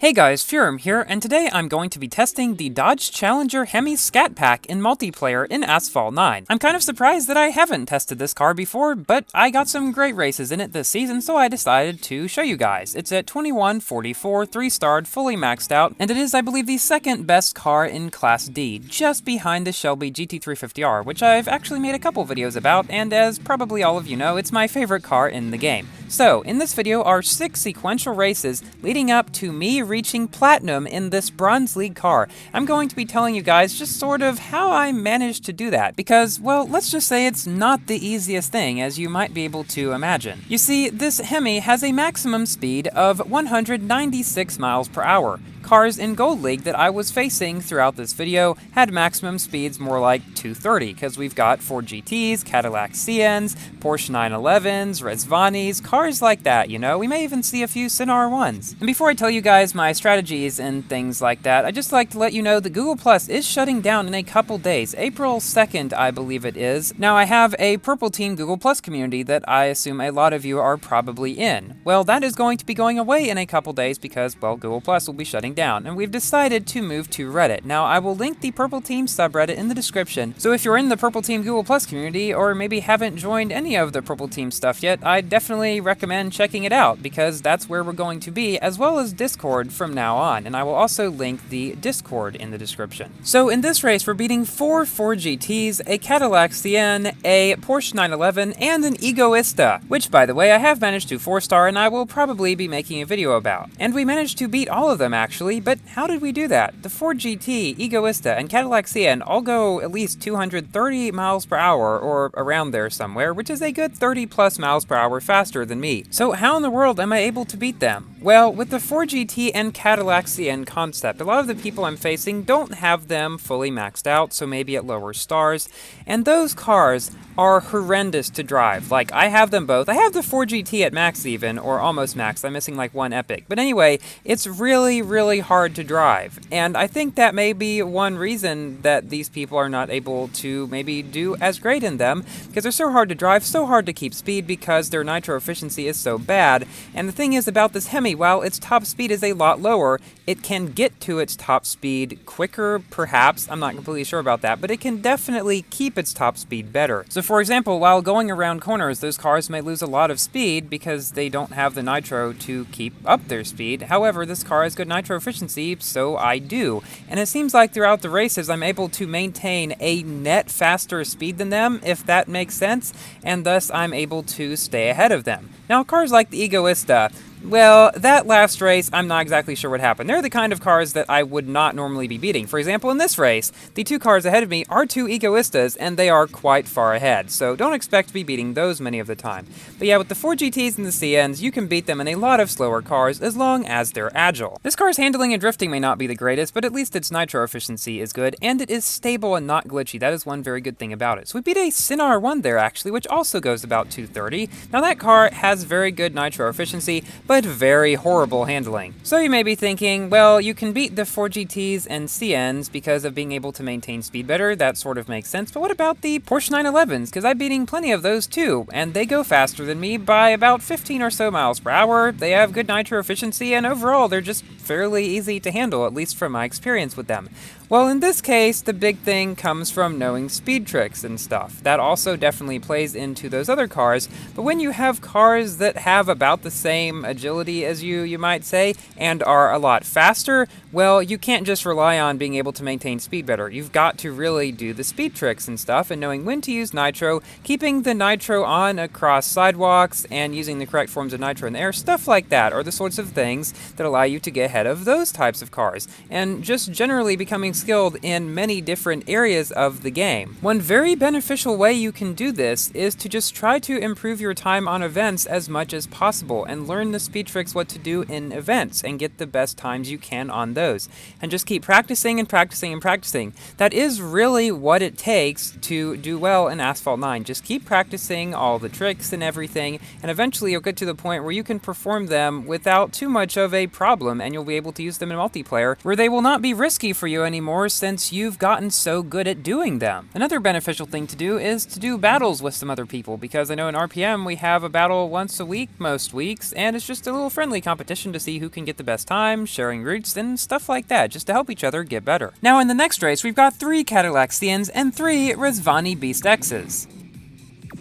Hey guys, Furum here, and today I'm going to be testing the Dodge Challenger Hemi Scat Pack in multiplayer in Asphalt 9. I'm kind of surprised that I haven't tested this car before, but I got some great races in it this season, so I decided to show you guys. It's at 2144, 3-starred, fully maxed out, and it is, I believe, the second best car in Class D, just behind the Shelby GT350R, which I've actually made a couple videos about, and as probably all of you know, it's my favorite car in the game. So, in this video are 6 sequential races leading up to me reaching Platinum in this Bronze League car. I'm going to be telling you guys just sort of how I managed to do that, because, well, let's just say it's not the easiest thing, as you might be able to imagine. You see, this Hemi has a maximum speed of 196 miles per hour. Cars in Gold League that I was facing throughout this video had maximum speeds more like 230, because we've got Ford GTs, Cadillac CNs, Porsche 911s, Rezvanis, cars like that, you know? We may even see a few Sinar 1s. And before I tell you guys my strategies and things like that, I'd just like to let you know that Google Plus is shutting down in a couple days. April 2nd, I believe it is. Now, I have a Purple Team Google Plus community that I assume a lot of you are probably in. Well, that is going to be going away in a couple days because, well, Google Plus will be shutting down, and we've decided to move to Reddit. Now, I will link the Purple Team subreddit in the description, so if you're in the Purple Team Google Plus community, or maybe haven't joined any of the Purple Team stuff yet, I definitely recommend checking it out, because that's where we're going to be, as well as Discord from now on, and I will also link the Discord in the description. So in this race, we're beating 4 Ford GTs, a Cadillac CN, a Porsche 911, and an Egoista, which, by the way, I have managed to 4-star, and I will probably be making a video about. And we managed to beat all of them, actually, but how did we do that? The Ford GT, Egoista, and Cadillac CN all go at least 230 miles per hour, or around there somewhere, which is a good 30 plus miles per hour faster than me. So how in the world am I able to beat them? Well, with the Ford GT and Cadillac CN concept, a lot of the people I'm facing don't have them fully maxed out, so maybe at lower stars, and those cars are horrendous to drive. Like, I have them both. I have the Ford GT at max even, or almost max. I'm missing like one epic. But anyway, it's really, really hard to drive. And I think that may be one reason that these people are not able to maybe do as great in them, because they're so hard to drive, so hard to keep speed because their nitro efficiency is so bad. And the thing is about this Hemi, while its top speed is a lot lower, it can get to its top speed quicker, perhaps. I'm not completely sure about that, but it can definitely keep its top speed better. So for example, while going around corners, those cars may lose a lot of speed because they don't have the nitro to keep up their speed. However, this car has good nitro efficiency, so I do. And it seems like throughout the races, I'm able to maintain a net faster speed than them, if that makes sense, and thus I'm able to stay ahead of them. Now, cars like the Egoista, well, that last race, I'm not exactly sure what happened. They're the kind of cars that I would not normally be beating. For example, in this race, the 2 cars ahead of me are 2 Egoistas, and they are quite far ahead, so don't expect to be beating those many of the time. But yeah, with the Ford GTs and the CNs, you can beat them in a lot of slower cars as long as they're agile. This car's handling and drifting may not be the greatest, but at least its nitro efficiency is good, and it is stable and not glitchy. That is one very good thing about it. So we beat a Sinar 1 there, actually, which also goes about 230. Now that car has very good nitro efficiency, but very horrible handling. So you may be thinking, well, you can beat the Ford GTs and CNs because of being able to maintain speed better. That sort of makes sense. But what about the Porsche 911s? Because I'm beating plenty of those too, and they go faster than me by about 15 or so miles per hour. They have good nitro efficiency, and overall, they're just fairly easy to handle, at least from my experience with them. Well, in this case, the big thing comes from knowing speed tricks and stuff. That also definitely plays into those other cars, but when you have cars that have about the same agility as you might say, and are a lot faster, well, you can't just rely on being able to maintain speed better. You've got to really do the speed tricks and stuff, and knowing when to use nitro, keeping the nitro on across sidewalks, and using the correct forms of nitro in the air, stuff like that are the sorts of things that allow you to get ahead of those types of cars, and just generally becoming skilled in many different areas of the game. One very beneficial way you can do this is to just try to improve your time on events as much as possible and learn the speed tricks what to do in events and get the best times you can on those. goes. And just keep practicing and practicing and practicing. That is really what it takes to do well in Asphalt 9. Just keep practicing all the tricks and everything, and eventually you'll get to the point where you can perform them without too much of a problem, and you'll be able to use them in multiplayer, where they will not be risky for you anymore since you've gotten so good at doing them. Another beneficial thing to do is to do battles with some other people, because I know in RPM we have a battle once a week most weeks, and it's just a little friendly competition to see who can get the best time, sharing routes, and stuff like that, just to help each other get better. Now in the next race, we've got 3 Cadillac CNs and 3 Rizvani Beast X's.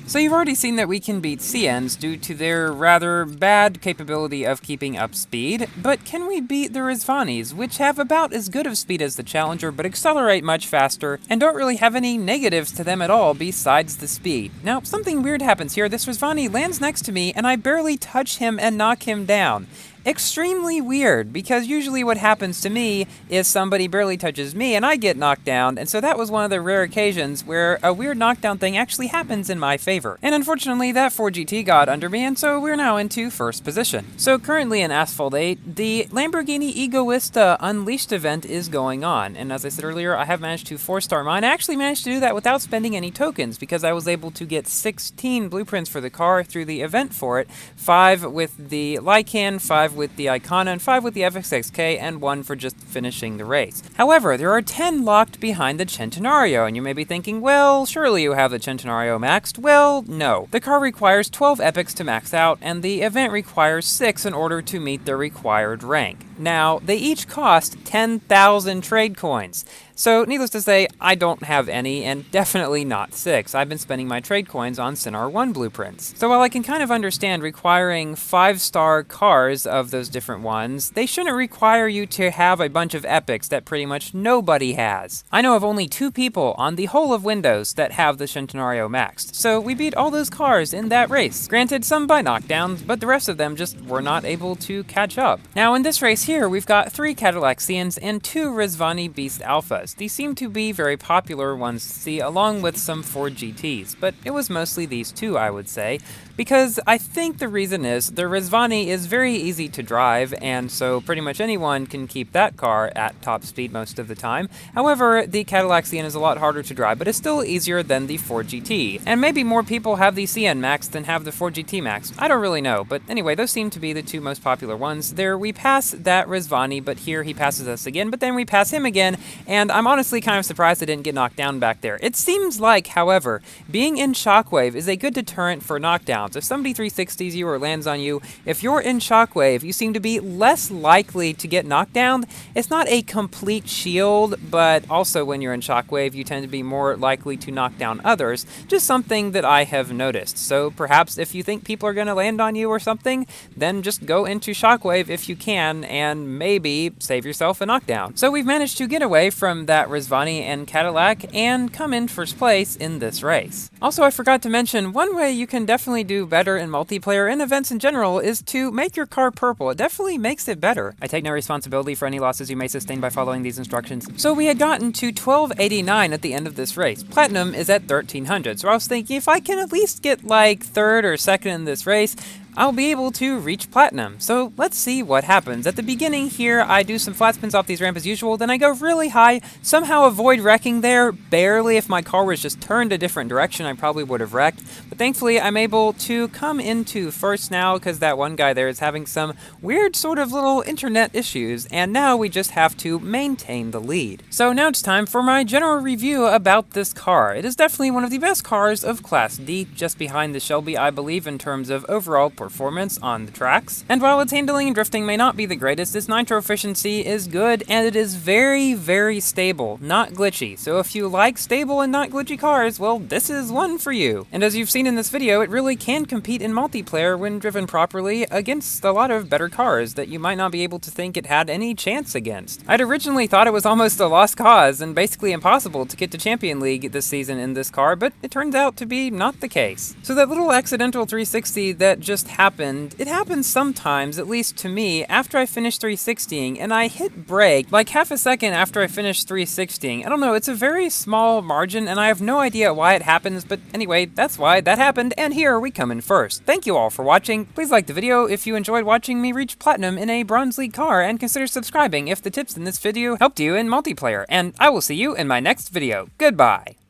So you've already seen that we can beat CNs due to their rather bad capability of keeping up speed, but can we beat the Rizvanis, which have about as good of speed as the Challenger but accelerate much faster and don't really have any negatives to them at all besides the speed? Now, something weird happens here. This Rizvani lands next to me and I barely touch him and knock him down. Extremely weird, because usually what happens to me is somebody barely touches me and I get knocked down, and so that was one of the rare occasions where a weird knockdown thing actually happens in my favor. And unfortunately that 4GT got under me, and so we're now into first position. So currently in Asphalt 8, the Lamborghini Egoista Unleashed event is going on, and as I said earlier, I have managed to 4-star mine. I actually managed to do that without spending any tokens, because I was able to get 16 blueprints for the car through the event for it, 5 with the Lycan, 5 with the Icona, and 5 with the FXXK, and 1 for just finishing the race. However, there are 10 locked behind the Centenario, and you may be thinking, well, surely you have the Centenario maxed. Well, no. The car requires 12 epics to max out, and the event requires 6 in order to meet the required rank. Now, they each cost 10,000 trade coins. So, needless to say, I don't have any, and definitely not 6. I've been spending my trade coins on Cinar 1 blueprints. So while I can kind of understand requiring 5-star cars of those different ones, they shouldn't require you to have a bunch of epics that pretty much nobody has. I know of only 2 people on the whole of Windows that have the Centenario maxed, so we beat all those cars in that race. Granted, some by knockdowns, but the rest of them just were not able to catch up. Now in this race here, we've got 3 Cadillac CNs and 2 Rizvani Beast Alphas. These seem to be very popular ones to see, along with some Ford GTs, but it was mostly these 2, I would say, because I think the reason is the Rizvani is very easy to drive, and so pretty much anyone can keep that car at top speed most of the time. However, the Cadillac CN is a lot harder to drive, but it's still easier than the Ford GT. And maybe more people have the CN Max than have the Ford GT Max. I don't really know, but anyway, those seem to be the 2 most popular ones. There we pass that Rizvani, but here he passes us again, but then we pass him again, and I'm honestly kind of surprised I didn't get knocked down back there. It seems like, however, being in Shockwave is a good deterrent for knockdowns. If somebody 360s you or lands on you, if you're in Shockwave, you seem to be less likely to get knocked down. It's not a complete shield, but also when you're in Shockwave, you tend to be more likely to knock down others. Just something that I have noticed. So perhaps if you think people are going to land on you or something, then just go into Shockwave if you can, and maybe save yourself a knockdown. So we've managed to get away from that Rizvani and Cadillac and come in first place in this race. Also, I forgot to mention, one way you can definitely do better in multiplayer and events in general is to make your car purple. It definitely makes it better. I take no responsibility for any losses you may sustain by following these instructions. So we had gotten to 1289 at the end of this race. Platinum is at 1300, so I was thinking if I can at least get like 3rd or 2nd in this race, I'll be able to reach Platinum. So let's see what happens. At the beginning here, I do some flat spins off these ramps as usual, then I go really high, somehow avoid wrecking there, barely. If my car was just turned a different direction, I probably would have wrecked. But thankfully, I'm able to come into first now, because that one guy there is having some weird sort of little internet issues, and now we just have to maintain the lead. So now it's time for my general review about this car. It is definitely one of the best cars of Class D, just behind the Shelby, I believe, in terms of overall performance on the tracks. And while its handling and drifting may not be the greatest, its nitro efficiency is good, and it is very, very stable, not glitchy. So if you like stable and not glitchy cars, well, this is one for you. And as you've seen in this video, it really can compete in multiplayer when driven properly against a lot of better cars that you might not be able to think it had any chance against. I'd originally thought it was almost a lost cause and basically impossible to get to Champion League this season in this car, but it turns out to be not the case. So that little accidental 360 that just happened. It happens sometimes, at least to me, after I finish 360ing, and I hit brake like half a second after I finish 360ing. I don't know, it's a very small margin, and I have no idea why it happens, but anyway, that's why that happened, and here we come in first. Thank you all for watching. Please like the video if you enjoyed watching me reach platinum in a Bronze League car, and consider subscribing if the tips in this video helped you in multiplayer, and I will see you in my next video. Goodbye!